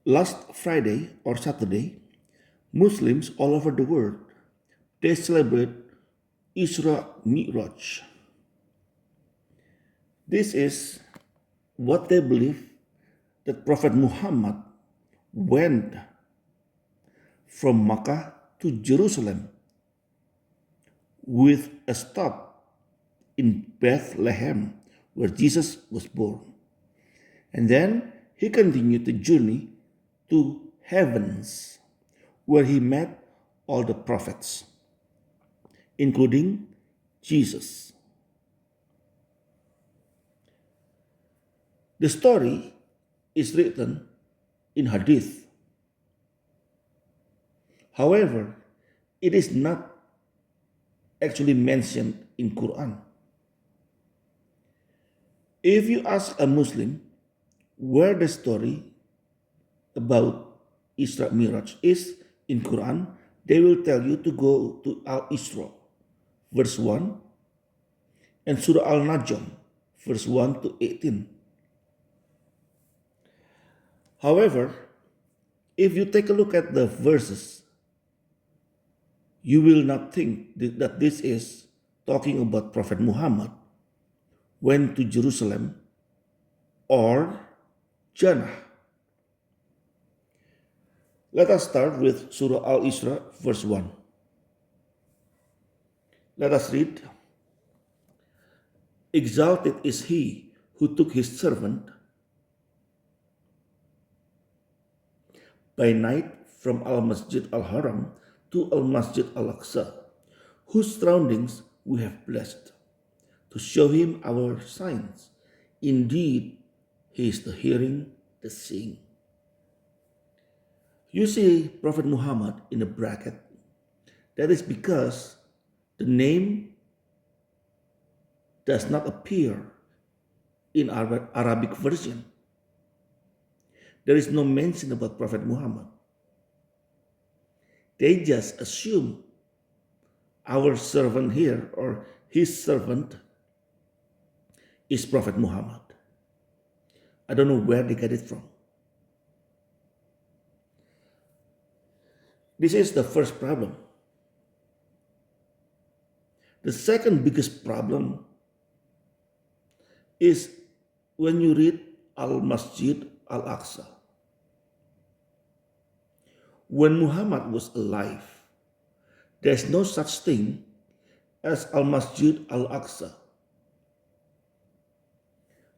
Last Friday or Saturday, Muslims all over the world they celebrate Isra Miraj. This is what they believe that Prophet Muhammad went from Makkah to Jerusalem with a stop in Bethlehem where Jesus was born. And then he continued the journey to heavens where he met all the prophets, including Jesus. The story is written in Hadith. However, it is not actually mentioned in Quran. If you ask a Muslim where the story about Isra Miraj is in Quran, they will tell you to go to Al Isra, verse 1, and Surah Al Najm, verse 1 to 18. However, if you take a look at the verses, you will not think that this is talking about Prophet Muhammad went to Jerusalem or Jannah. Let us start with Surah Al Isra, verse 1. Let us read. Exalted is he who took his servant by night from Al Masjid Al Haram to Al Masjid Al Aqsa, whose surroundings we have blessed, to show him our signs. Indeed, he is the hearing, the seeing. You see Prophet Muhammad in a bracket. That is because the name does not appear in Arabic version. There is no mention about Prophet Muhammad. They just assume our servant here or his servant is Prophet Muhammad. I don't know where they get it from. This is the first problem. The second biggest problem is when you read Al Masjid Al Aqsa. When Muhammad was alive, there's no such thing as Al Masjid Al Aqsa.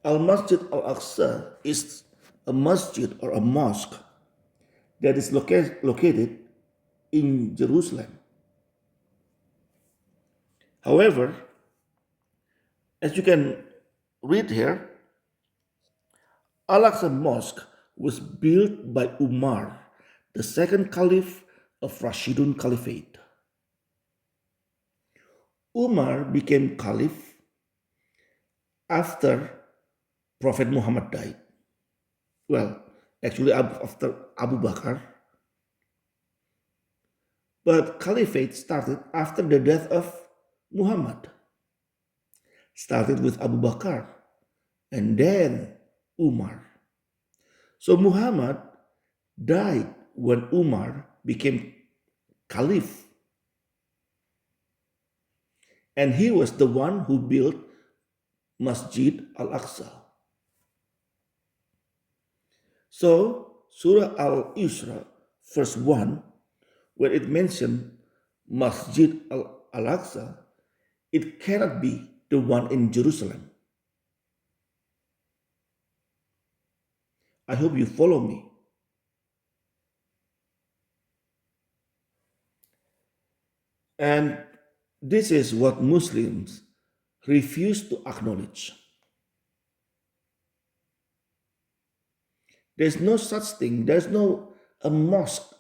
Al Masjid Al Aqsa is a masjid or a mosque that is located in Jerusalem. However, as you can read here, Al Aqsa Mosque was built by Umar, the second caliph of Rashidun Caliphate. Umar became caliph after Prophet Muhammad died. Well, actually after Abu Bakr. But caliphate started after the death of Muhammad. Started with Abu Bakr and then Umar. So Muhammad died when Umar became caliph. And he was the one who built Masjid Al-Aqsa. So Surah Al-Isra, verse 1, where it mentioned Masjid Al-Aqsa, it cannot be the one in Jerusalem. I hope you follow me. And this is what Muslims refuse to acknowledge. There's no such thing, there's no a mosque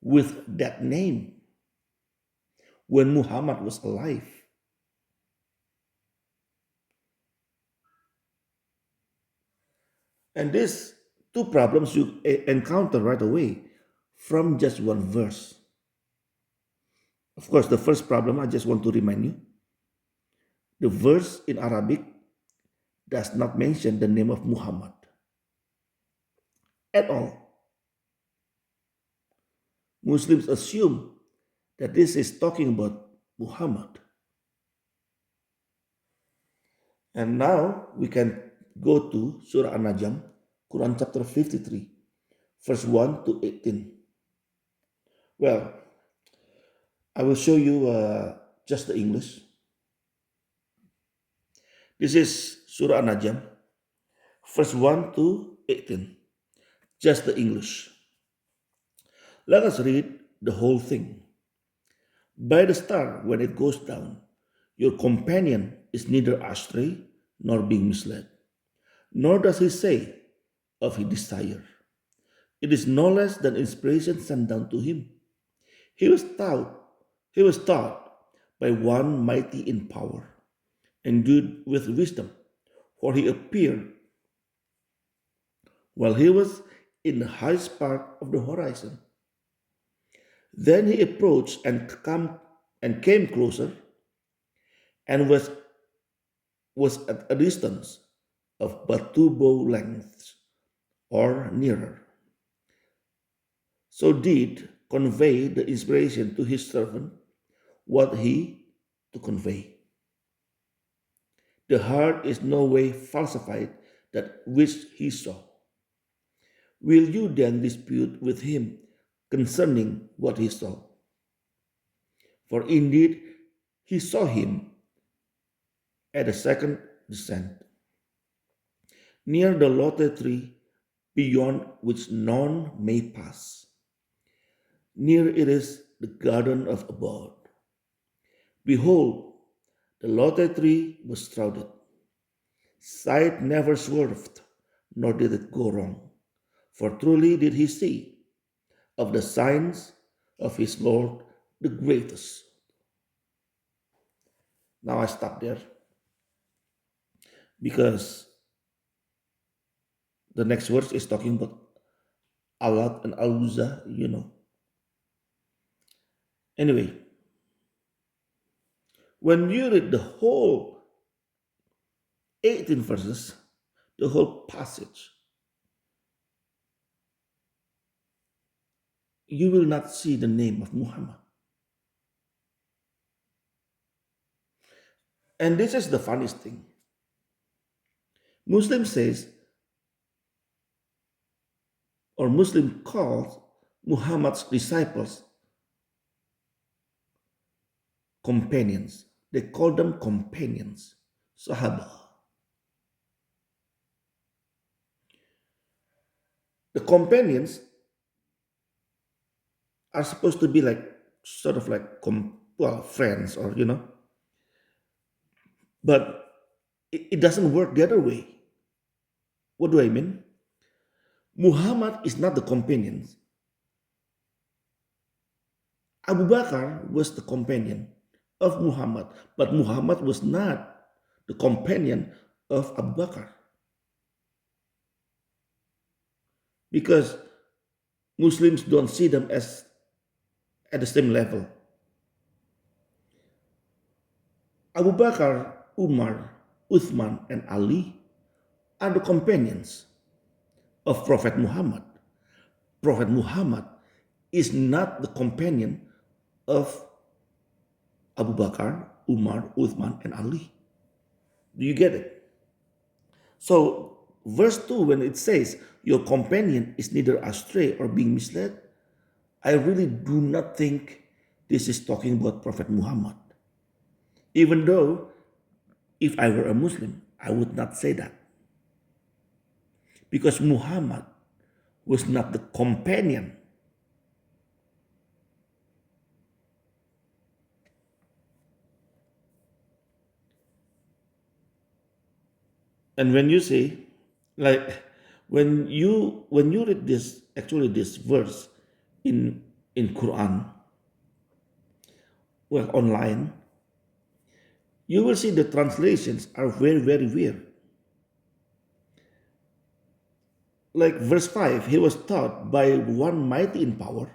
with that name when Muhammad was alive. And these two problems you encounter right away from just one verse. Of course, the first problem, I just want to remind you, the verse in Arabic does not mention the name of Muhammad at all. Muslims assume that this is talking about Muhammad. And now we can go to Surah An-Najm, Quran chapter 53, verse 1 to 18. Well, I will show you just the English. This is Surah An-Najm, verse 1 to 18. Just the English. Let us read the whole thing. By the star, when it goes down, your companion is neither astray nor being misled, nor does he say of his desire. It is no less than inspiration sent down to him. He was taught, he was taught by one mighty in power, endued with wisdom, for he appeared while he was in the highest part of the horizon. Then he approached and came closer and was at a distance of but two bow lengths or nearer. So did convey the inspiration to his servant what he to convey. The heart is no way falsified that which he saw. Will you then dispute with him concerning what he saw? For indeed he saw him at the second descent, near the lote tree beyond which none may pass. Near it is the garden of abode. Behold, the lote tree was shrouded. Sight never swerved, nor did it go wrong. For truly did he see of the signs of his Lord the greatest. Now I stop there because the next verse is talking about Alat and Al-Uzza. Anyway, when you read the whole 18 verses, the whole passage, you will not see the name of Muhammad. And this is the funniest thing. Muslim says, or Muslim calls Muhammad's disciples companions. They call them companions, Sahaba. The companions are supposed to be like sort of like friends, or but it doesn't work the other way. What do I mean? Muhammad is not the companion. Abu Bakar was the companion of Muhammad, but Muhammad was not the companion of Abu Bakar. Because Muslims don't see them as at the same level. Abu Bakar, Umar, Uthman, and Ali are the companions of Prophet Muhammad. Prophet Muhammad is not the companion of Abu Bakar, Umar, Uthman, and Ali. Do you get it? So, verse 2, when it says, your companion is neither astray or being misled, I really do not think this is talking about Prophet Muhammad. Even though, if I were a Muslim, I would not say that. Because Muhammad was not the companion. And when you say, like, when you read this verse in Quran, well, online, you will see the translations are very, very weird. Like verse 5, he was taught by one mighty in power.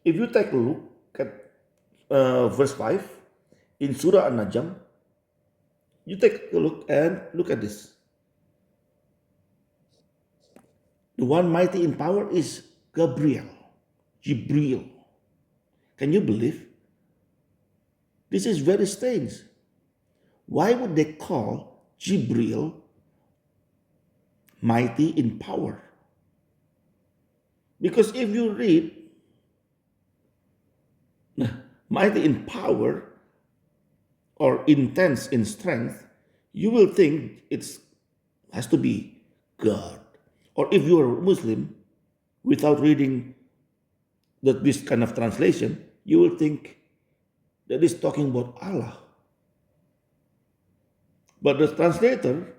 If you take a look at verse 5 in Surah An-Najm, you take a look and look at this. The one mighty in power is Gabriel. Jibril. Can you believe? This is very strange. Why would they call Jibril mighty in power? Because if you read mighty in power or intense in strength, you will think it has to be God. Or if you are Muslim, without reading this kind of translation, you will think that is talking about Allah. But the translator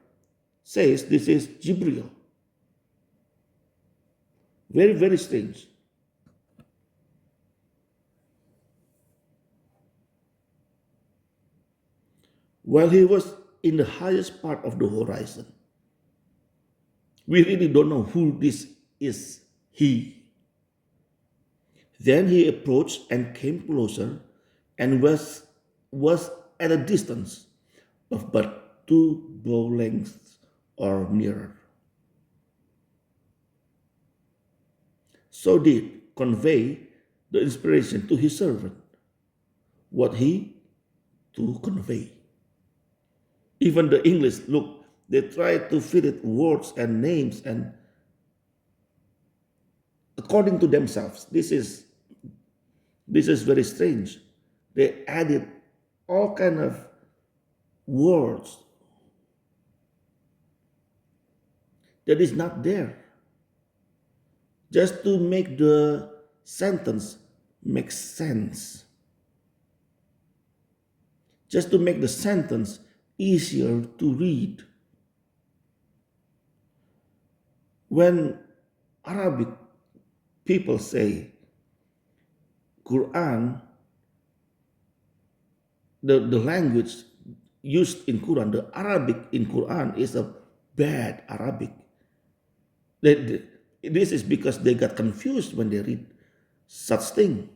says this is Jibril. Very, very strange. While he was in the highest part of the horizon, we really don't know who this is he. Then he approached and came closer and was at a distance of but 2 bow lengths or nearer. So did convey the inspiration to his servant, what he to convey. Even the English, look, they try to fit it words and names and according to themselves. This is very strange. They added all kind of words that is not there, just to make the sentence make sense, just to make the sentence easier to read. When Arabic people say Quran, the language used in Quran, the Arabic in Quran is a bad Arabic. This is because they got confused when they read such thing.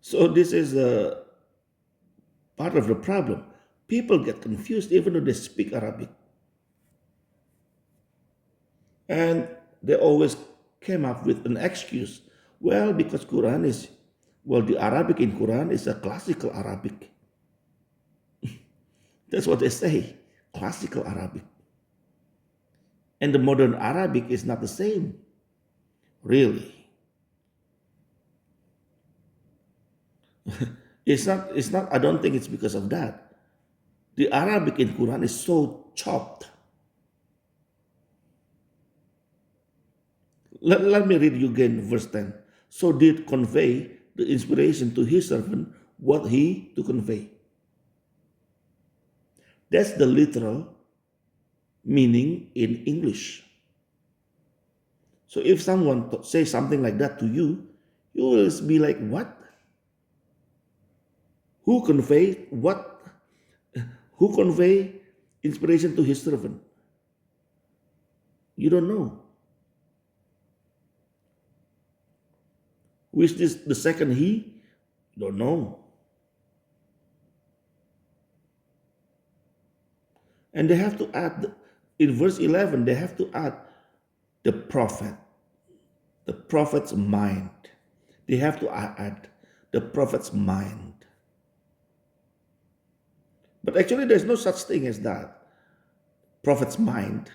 So this is a part of the problem. People get confused even though they speak Arabic. And they always came up with an excuse. Well, because the Arabic in Quran is a classical Arabic. That's what they say, classical Arabic. And the modern Arabic is not the same, really. It's not, I don't think it's because of that. The Arabic in Quran is so chopped. Let me read you again verse 10. So did convey the inspiration to his servant what he to convey. That's the literal meaning in English. So if someone says something like that to you, you will be like, what? Who convey what? Who convey inspiration to his servant? You don't know. Who is this the second he? Don't know. And they have to add, in verse 11, they have to add the prophet's mind. They have to add the prophet's mind. But actually, there's no such thing as that. Prophet's mind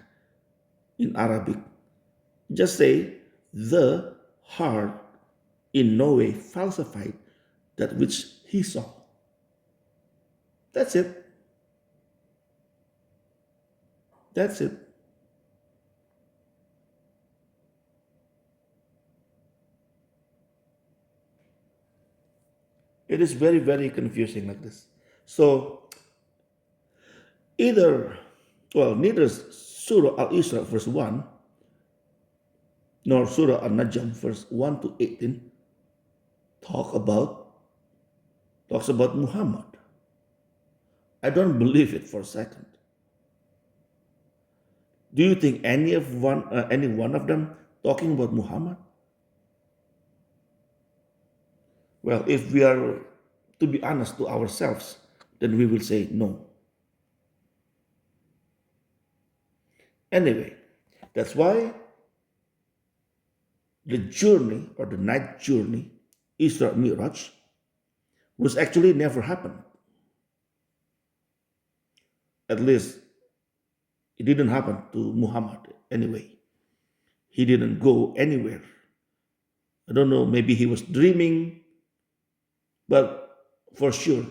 in Arabic. Just say, the heart in no way falsified that which he saw. That's it. That's it. It is very, very confusing like this. So, neither Surah Al-Isra verse 1 nor Surah Al-Najm verse 1 to 18 talks about Muhammad. I don't believe it for a second. Do you think any one of them talking about Muhammad? Well, if we are to be honest to ourselves, then we will say no. Anyway, that's why the journey or the night journey, Isra Miraj, was actually never happened. At least it didn't happen to Muhammad anyway. He didn't go anywhere. I don't know, maybe he was dreaming, but for sure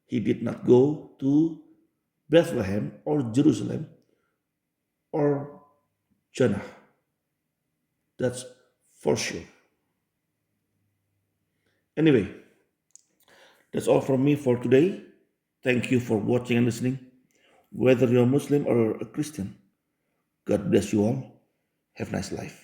he did not go to Bethlehem or Jerusalem or Jannah. That's for sure. Anyway, that's all from me for today. Thank you for watching and listening. Whether you're Muslim or a Christian, God bless you all. Have a nice life.